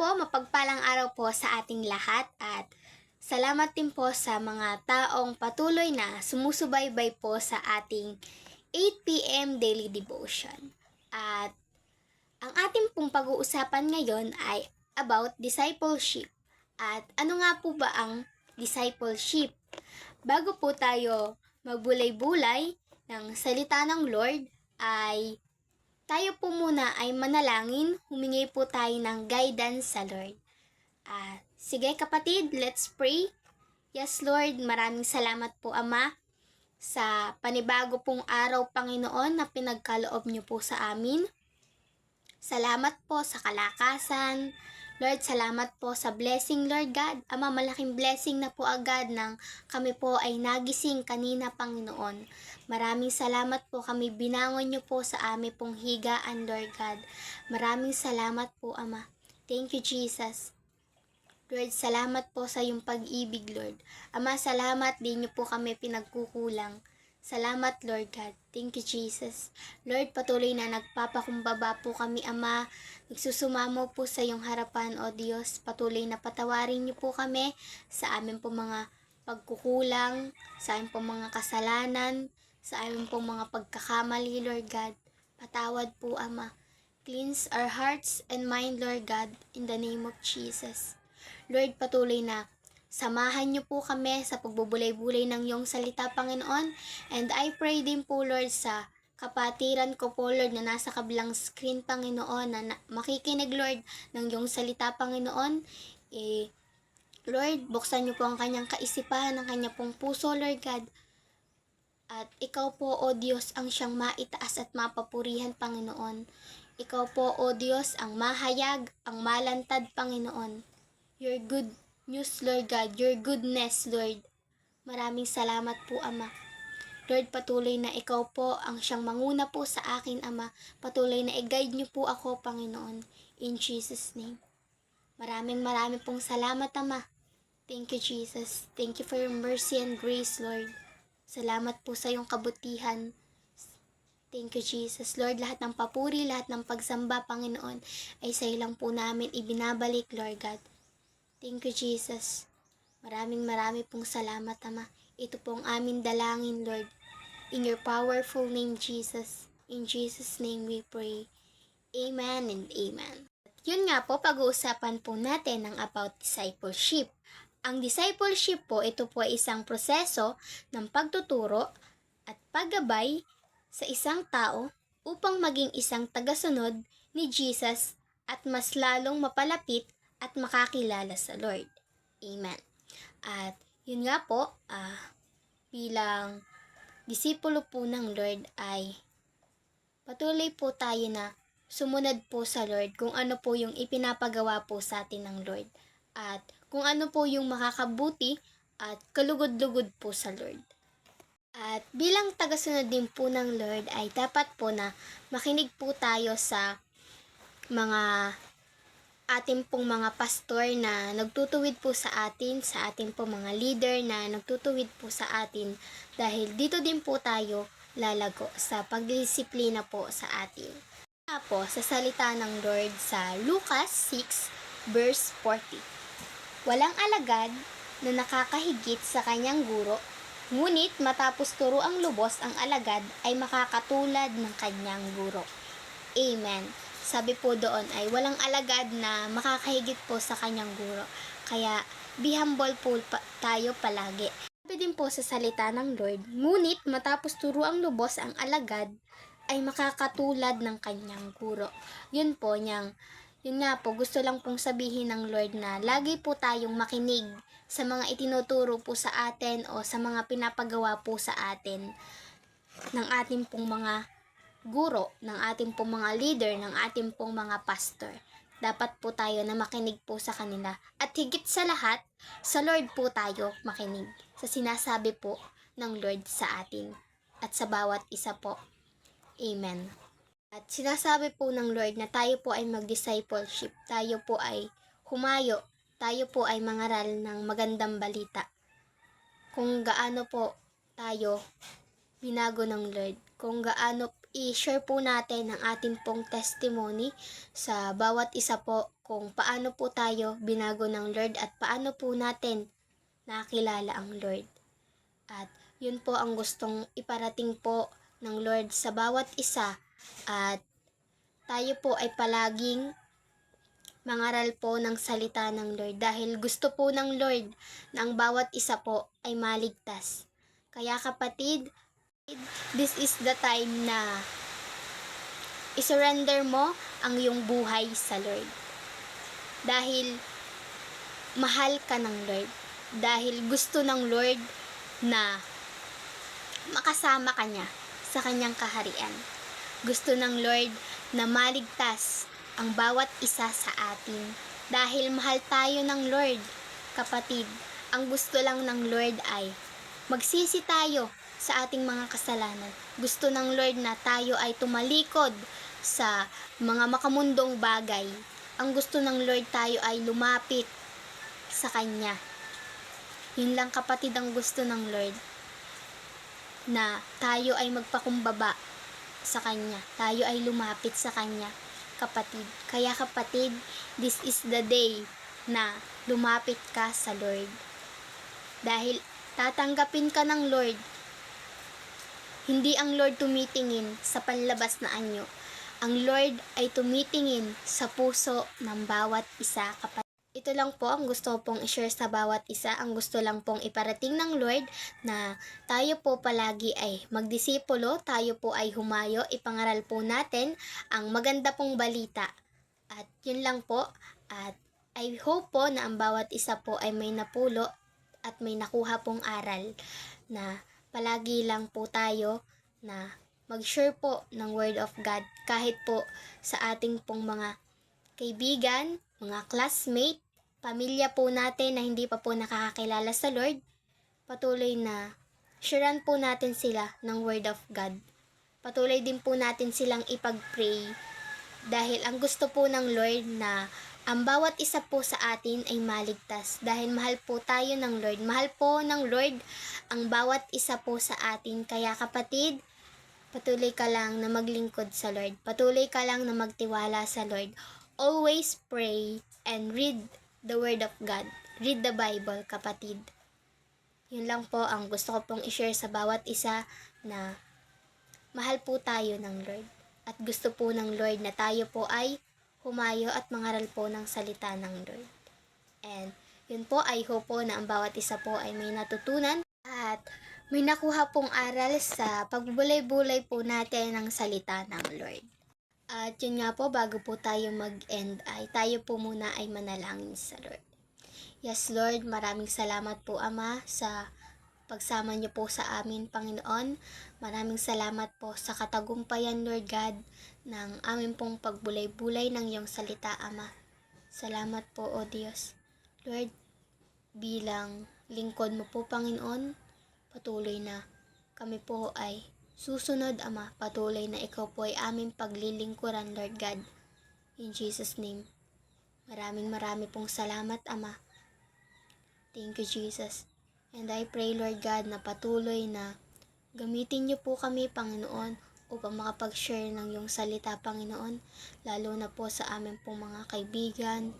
po, mapagpalang araw po sa ating lahat at salamat din po sa mga taong patuloy na sumusubaybay po sa ating 8 p.m. Daily Devotion. At ang ating pong pag-uusapan ngayon ay about discipleship. At ano nga po ba ang discipleship? Bago po tayo magbulay-bulay ng salita ng Lord ay tayo po muna ay manalangin, humingi po tayo ng guidance sa Lord. Sige kapatid, let's pray. Yes Lord, maraming salamat po Ama sa panibago pong araw Panginoon na pinagkaloob niyo po sa amin. Salamat po sa kalakasan. Lord, salamat po sa blessing, Lord God. Ama, malaking blessing na po agad nang kami po ay nagising kanina, Panginoon. Maraming salamat po kami binangon niyo po sa amin pong higaan, Lord God. Maraming salamat po, Ama. Thank you, Jesus. Lord, salamat po sa iyong pag-ibig, Lord. Ama, salamat din niyo po kami pinagkukulang. Salamat, Lord God. Thank you, Jesus. Lord, patuloy na nagpapakumbaba po kami, Ama. Nagsusumamo po sa iyong harapan, O Diyos. Patuloy na patawarin niyo po kami sa amin po mga pagkukulang, sa amin po mga kasalanan, sa amin po mga pagkakamali, Lord God. Patawad po, Ama. Cleanse our hearts and mind, Lord God, in the name of Jesus. Lord, patuloy na samahan niyo po kami sa pagbubulay-bulay ng iyong salita, Panginoon. And I pray din po, Lord, sa kapatiran ko po, Lord, na nasa kabilang screen, Panginoon, na makikinig, Lord, ng iyong salita, Panginoon. Lord, buksan niyo po ang kanyang kaisipan, ang kanyang pong puso, Lord God. At ikaw po, O Diyos, ang siyang maitaas at mapapurihan, Panginoon. Ikaw po, O Diyos, ang mahayag, ang malantad, Panginoon. Your good news, Lord God, your goodness, Lord. Maraming salamat po, Ama. Lord, patuloy na ikaw po ang siyang manguna po sa akin, Ama. Patuloy na i-guide niyo po ako, Panginoon. In Jesus' name. Maraming pong salamat, Ama. Thank you, Jesus. Thank you for your mercy and grace, Lord. Salamat po sa iyong kabutihan. Thank you, Jesus. Lord, lahat ng papuri, lahat ng pagsamba, Panginoon, ay sa iyo lang po namin ibinabalik, Lord God. Thank you, Jesus. Maraming pong salamat, Ama. Ito po ang aming dalangin, Lord. In your powerful name, Jesus. In Jesus' name we pray. Amen and amen. Yun nga po, pag-uusapan po natin ng about discipleship. Ang discipleship po, ito po ay isang proseso ng pagtuturo at paggabay sa isang tao upang maging isang tagasunod ni Jesus at mas lalong mapalapit at makakilala sa Lord. Amen. At yun nga po, bilang disipulo po ng Lord ay patuloy po tayo na sumunod po sa Lord kung ano po yung ipinapagawa po sa atin ng Lord. At kung ano po yung makakabuti at kalugod-lugod po sa Lord. At bilang tagasunod din po ng Lord ay dapat po na makinig po tayo sa mga ating pong mga pastor na nagtutuwid po sa atin, sa ating pong mga leader na nagtutuwid po sa atin dahil dito din po tayo lalago sa pagdisiplina po sa atin. Po sa salita ng Lord sa Lucas 6 verse 40. Walang alagad na nakakahigit sa kanyang guro, ngunit matapos turo ang lubos ang alagad ay makakatulad ng kanyang guro. Amen. Sabi po doon ay walang alagad na makakahigit po sa kanyang guro. Kaya be humble po tayo palagi. Sabi din po sa salita ng Lord, ngunit matapos turo ang lubos ang alagad ay makakatulad ng kanyang guro. Yun nga po, gusto lang pong sabihin ng Lord na lagi po tayong makinig sa mga itinuturo po sa atin o sa mga pinapagawa po sa atin ng ating pong mga guro, ng ating pong mga leader, ng ating pong mga pastor. Dapat po tayo na makinig po sa kanila. At higit sa lahat, sa Lord po tayo makinig. Sa sinasabi po ng Lord sa atin at sa bawat isa po. Amen. At sinasabi po ng Lord na tayo po ay mag-discipleship. Tayo po ay humayo. Tayo po ay mangaral ng magandang balita. Kung gaano po tayo binago ng Lord. Kung gaano i-share po natin ang ating pong testimony sa bawat isa po kung paano po tayo binago ng Lord at paano po natin nakilala ang Lord. At yun po ang gustong iparating po ng Lord sa bawat isa, at tayo po ay palaging mangaral po ng salita ng Lord dahil gusto po ng Lord na ang bawat isa po ay maligtas. Kaya kapatid, this is the time na isurrender mo ang iyong buhay sa Lord. Dahil mahal ka ng Lord. Dahil gusto ng Lord na makasama ka niya sa kanyang kaharian. Gusto ng Lord na maligtas ang bawat isa sa atin. Dahil mahal tayo ng Lord, kapatid. Ang gusto lang ng Lord ay magsisi tayo sa ating mga kasalanan. Gusto ng Lord na tayo ay tumalikod sa mga makamundong bagay. Ang gusto ng Lord tayo ay lumapit sa Kanya. Yun lang kapatid ang gusto ng Lord, na tayo ay magpakumbaba sa Kanya. Tayo ay lumapit sa Kanya, kapatid. Kaya kapatid, this is the day na lumapit ka sa Lord. Dahil tatanggapin ka ng Lord. Hindi ang Lord tumitingin sa panlabas na anyo. Ang Lord ay tumitingin sa puso ng bawat isa, kapatid. Ito lang po ang gusto pong i-share sa bawat isa. Ang gusto lang pong iparating ng Lord na tayo po palagi ay magdisipulo, tayo po ay humayo, ipangaral po natin ang maganda pong balita. At yun lang po. At I hope po na ang bawat isa po ay may napulo at may nakuha pong aral, na palagi lang po tayo na mag-share po ng Word of God kahit po sa ating pong mga kaibigan, mga classmate, pamilya po natin na hindi pa po nakakakilala sa Lord. Patuloy na sharean po natin sila ng Word of God. Patuloy din po natin silang ipag-pray dahil ang gusto po ng Lord na ang bawat isa po sa atin ay maligtas. Dahil mahal po tayo ng Lord. Mahal po ng Lord ang bawat isa po sa atin. Kaya kapatid, patuloy ka lang na maglingkod sa Lord. Patuloy ka lang na magtiwala sa Lord. Always pray and read the Word of God. Read the Bible, kapatid. Yun lang po ang gusto ko pong i-share sa bawat isa, na mahal po tayo ng Lord. At gusto po ng Lord na tayo po ay humayo at mangaral po ng salita ng Lord. And yun po, I hope po na ang bawat isa po ay may natutunan at may nakuha pong aral sa pagbulay-bulay po natin ng salita ng Lord. At yun nga po, bago po tayo mag-end ay tayo po muna ay manalangin sa Lord. Yes Lord, maraming salamat po Ama sa pagsama niyo po sa amin, Panginoon. Maraming salamat po sa katagumpayan, Lord God, ng amin pong pagbulay-bulay ng iyong salita, Ama. Salamat po, O Diyos. Lord, bilang lingkod mo po, Panginoon, patuloy na kami po ay susunod, Ama. Patuloy na ikaw po ay aming paglilingkuran, Lord God. In Jesus' name, maraming pong salamat, Ama. Thank you, Jesus. And I pray, Lord God, na patuloy na gamitin niyo po kami, Panginoon, upang makapag-share ng iyong salita, Panginoon, lalo na po sa amin pong mga kaibigan,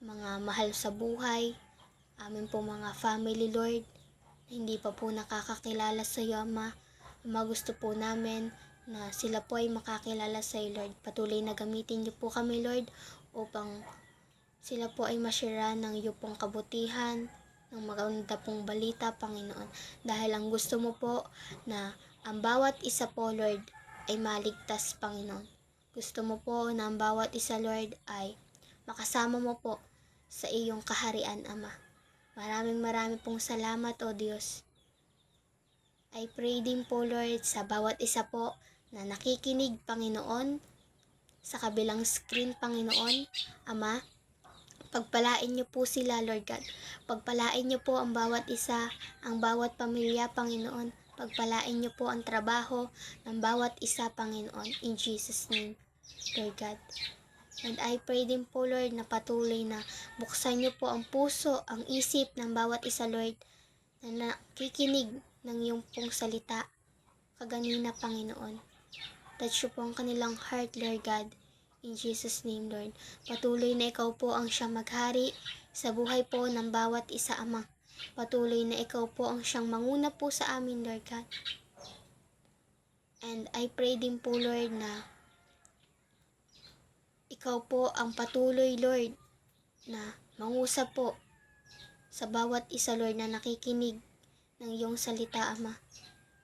mga mahal sa buhay, amin pong mga family, Lord, na hindi pa po nakakakilala sa iyo, Ama. Ama, gusto po namin na sila po ay makakilala sa iyo, Lord. Patuloy na gamitin niyo po kami, Lord, upang sila po ay masyara ng iyo pong kabutihan, ng maganda pong balita, Panginoon. Dahil ang gusto mo po na ang bawat isa po, Lord, ay maligtas, Panginoon. Gusto mo po na ang bawat isa, Lord, ay makasama mo po sa iyong kaharian, Ama. Maraming pong salamat, O Diyos. I pray din po, Lord, sa bawat isa po na nakikinig, Panginoon, sa kabilang screen, Panginoon, Ama. Pagpalain niyo po sila, Lord God. Pagpalain niyo po ang bawat isa, ang bawat pamilya, Panginoon. Pagpalain niyo po ang trabaho ng bawat isa, Panginoon. In Jesus' name, Lord God. And I pray din po, Lord, na patuloy na buksan niyo po ang puso, ang isip ng bawat isa, Lord, na nakikinig ng iyong pong salita kaganina, Panginoon. Touch niyo po ang kanilang heart, Lord God. In Jesus' name, Lord. Patuloy na ikaw po ang siyang maghari sa buhay po ng bawat isa, Ama. Patuloy na ikaw po ang siyang manguna po sa amin, Lord God. And I pray din po, Lord, na ikaw po ang patuloy, Lord, na mangusap po sa bawat isa, Lord, na nakikinig ng iyong salita, Ama.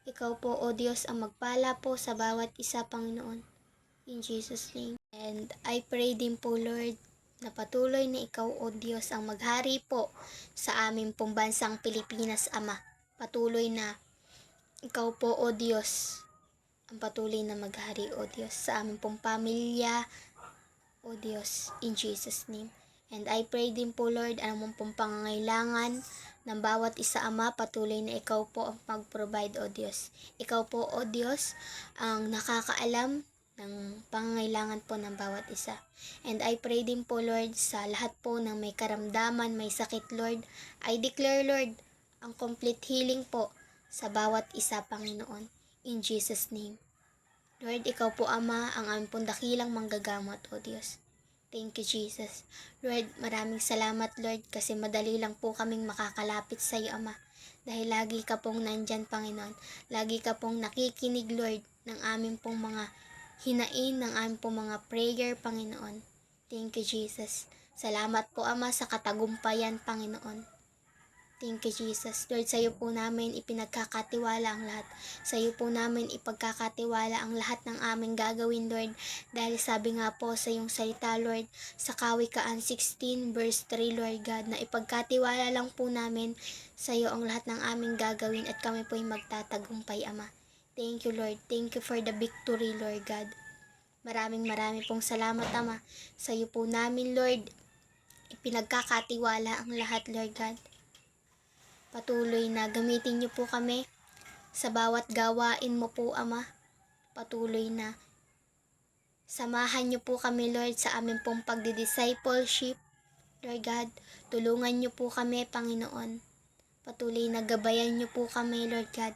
Ikaw po, O Diyos, ang magpala po sa bawat isa, Panginoon. In Jesus' name. And I pray din po, Lord, na patuloy na ikaw, O Diyos, ang maghari po sa aming pong bansang Pilipinas, Ama. Patuloy na ikaw po, O Diyos, ang patuloy na maghari, O Diyos, sa aming pong pamilya, O Diyos, in Jesus' name. And I pray din po, Lord, ang pong pangangailangan ng bawat isa, Ama, patuloy na ikaw po ang mag-provide, O Diyos. Ikaw po, O Diyos, ang nakakaalam ng pangangailangan po ng bawat isa. And I pray din po, Lord, sa lahat po ng may karamdaman, may sakit, Lord. I declare, Lord, ang complete healing po sa bawat isa, Panginoon. In Jesus' name. Lord, ikaw po, Ama, ang aming pong dakilang manggagamot, O Diyos. Thank you, Jesus. Lord, maraming salamat, Lord, kasi madali lang po kaming makakalapit sa iyo, Ama. Dahil lagi ka pong nandyan, Panginoon. Lagi ka pong nakikinig, Lord, ng aming pong mga hinain, ng aming pong mga prayer, Panginoon. Thank you, Jesus. Salamat po, Ama, sa katagumpayan, Panginoon. Thank you, Jesus. Lord, sa iyo po namin ipinagkakatiwala ang lahat. Sa iyo po namin ipagkakatiwala ang lahat ng aming gagawin, Lord. Dahil sabi nga po sa iyong salita, Lord, sa Kawikaan 16 verse 3, Lord God, na ipagkatiwala lang po namin sa iyo ang lahat ng aming gagawin at kami po ay magtatagumpay, Ama. Thank you, Lord. Thank you for the victory, Lord God. Maraming pong salamat, Ama. Sa iyo po namin, Lord, ipinagkakatiwala ang lahat, Lord God. Patuloy na gamitin niyo po kami sa bawat gawain mo po, Ama. Patuloy na samahan niyo po kami, Lord, sa aming pong pagdi-discipleship. Lord God, tulungan niyo po kami, Panginoon. Patuloy na gabayan niyo po kami, Lord God,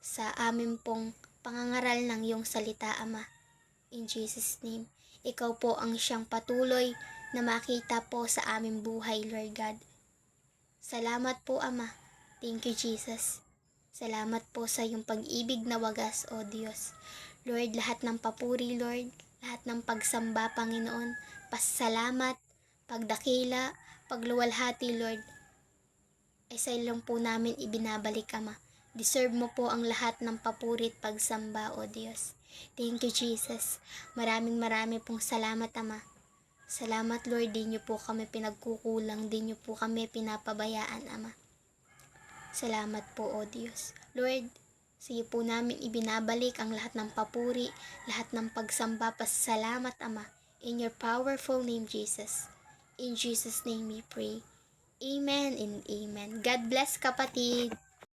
sa aming pong pangangaral ng iyong salita, Ama. In Jesus' name. Ikaw po ang siyang patuloy na makita po sa aming buhay, Lord God. Salamat po, Ama. Thank you, Jesus. Salamat po sa iyong pag-ibig na wagas, O Diyos. Lord, lahat ng papuri, Lord, lahat ng pagsamba, Panginoon, pasalamat, pagdakila, pagluwalhati, Lord, ay sa ilong po namin ibinabalik, Ama. Deserve mo po ang lahat ng papuri at pagsamba, O Diyos. Thank you, Jesus. Maraming pong salamat, Ama. Salamat, Lord, di niyo po kami pinagkukulang, di niyo po kami pinapabayaan, Ama. Salamat po, O Diyos. Lord, sa iyo po namin ibinabalik ang lahat ng papuri, lahat ng pagsamba, pasalamat, Ama. In your powerful name, Jesus. In Jesus' name we pray. Amen and amen. God bless, kapatid.